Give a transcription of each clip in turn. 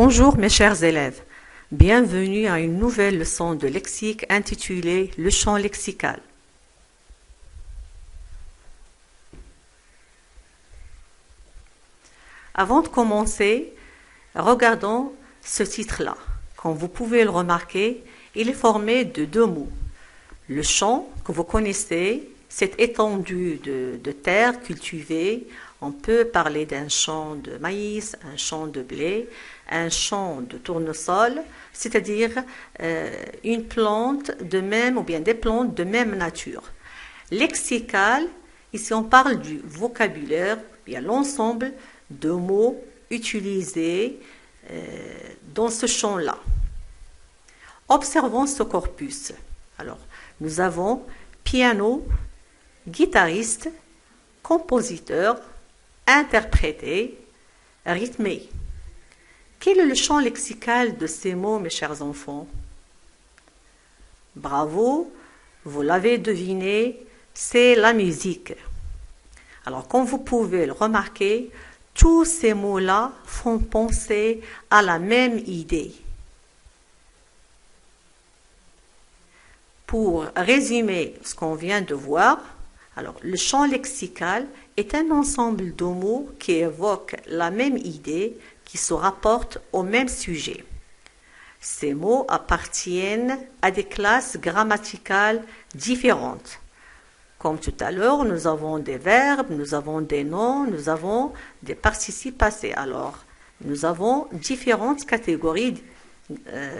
Bonjour mes chers élèves, bienvenue à une nouvelle leçon de lexique intitulée Le champ lexical. Avant de commencer, regardons ce titre-là. Comme vous pouvez le remarquer, il est formé de deux mots. Le champ, que vous connaissez, cette étendue de terre cultivée. On peut parler d'un champ de maïs, un champ de blé, un champ de tournesol, c'est-à-dire une plante de même ou bien des plantes de même nature. Lexical, ici on parle du vocabulaire, bien l'ensemble de mots utilisés dans ce champ-là. Observons ce corpus. Alors, nous avons piano, guitariste, compositeur, interprété, rythmé. Quel est le champ lexical de ces mots, mes chers enfants? Bravo, vous l'avez deviné, c'est la musique. Alors, comme vous pouvez le remarquer, tous ces mots-là font penser à la même idée. Pour résumer ce qu'on vient de voir, alors, le champ lexical est un ensemble de mots qui évoquent la même idée, qui se rapportent au même sujet. Ces mots appartiennent à des classes grammaticales différentes. Comme tout à l'heure, nous avons des verbes, nous avons des noms, nous avons des participes passés. Alors, nous avons différentes catégories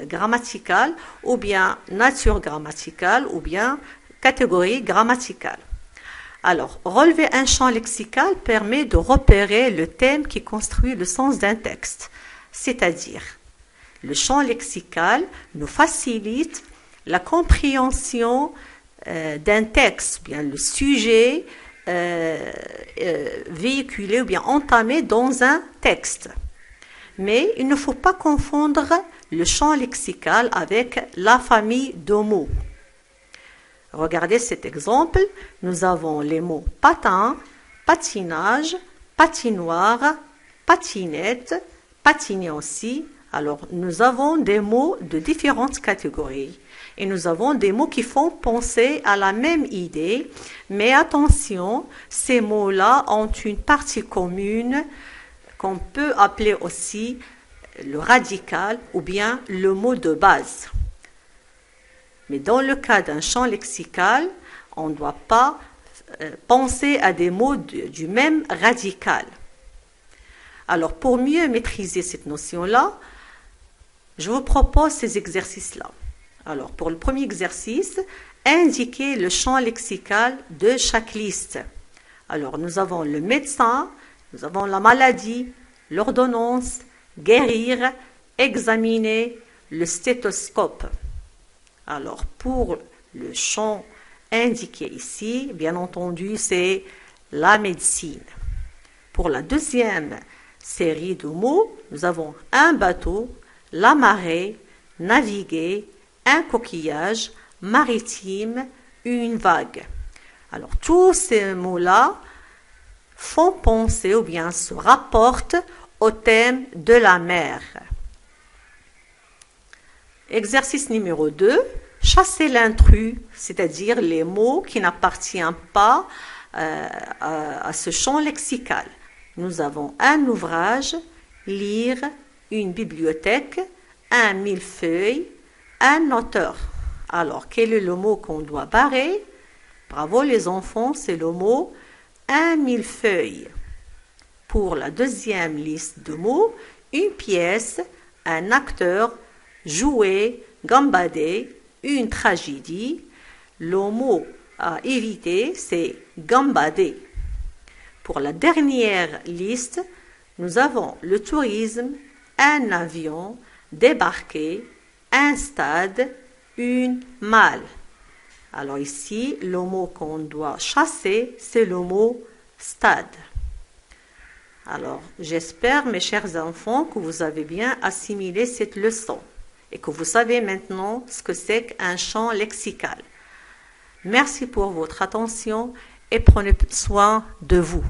grammaticales, ou bien nature grammaticale, ou bien catégorie grammaticale. Alors, relever un champ lexical permet de repérer le thème qui construit le sens d'un texte. C'est-à-dire, le champ lexical nous facilite la compréhension d'un texte, bien le sujet véhiculé ou bien entamé dans un texte. Mais il ne faut pas confondre le champ lexical avec la famille de mots. Regardez cet exemple, nous avons les mots patin, patinage, patinoire, patinette, patiner aussi. Alors, nous avons des mots de différentes catégories et nous avons des mots qui font penser à la même idée, mais attention, ces mots-là ont une partie commune qu'on peut appeler aussi le radical ou bien le mot de base. Mais dans le cas d'un champ lexical, on ne doit pas penser à des mots du même radical. Alors, pour mieux maîtriser cette notion-là, je vous propose ces exercices-là. Alors, pour le premier exercice, indiquez le champ lexical de chaque liste. Alors, nous avons le médecin, nous avons la maladie, l'ordonnance, guérir, examiner, le stéthoscope. Alors, pour le champ indiqué ici, bien entendu, c'est la médecine. Pour la deuxième série de mots, nous avons un bateau, la marée, naviguer, un coquillage, maritime, une vague. Alors, tous ces mots-là font penser ou bien se rapportent au thème de la mer. Exercice numéro 2, chasser l'intrus, c'est-à-dire les mots qui n'appartiennent pas à ce champ lexical. Nous avons un ouvrage, lire, une bibliothèque, un millefeuille, un auteur. Alors, quel est le mot qu'on doit barrer? Bravo les enfants, c'est le mot un millefeuille. Pour la deuxième liste de mots, une pièce, un acteur, jouer, gambader, une tragédie. Le mot à éviter, c'est gambader. Pour la dernière liste, nous avons le tourisme, un avion, débarquer, un stade, une malle. Alors ici, le mot qu'on doit chasser, c'est le mot stade. Alors, j'espère, mes chers enfants, que vous avez bien assimilé cette leçon et que vous savez maintenant ce que c'est qu'un champ lexical. Merci pour votre attention et prenez soin de vous.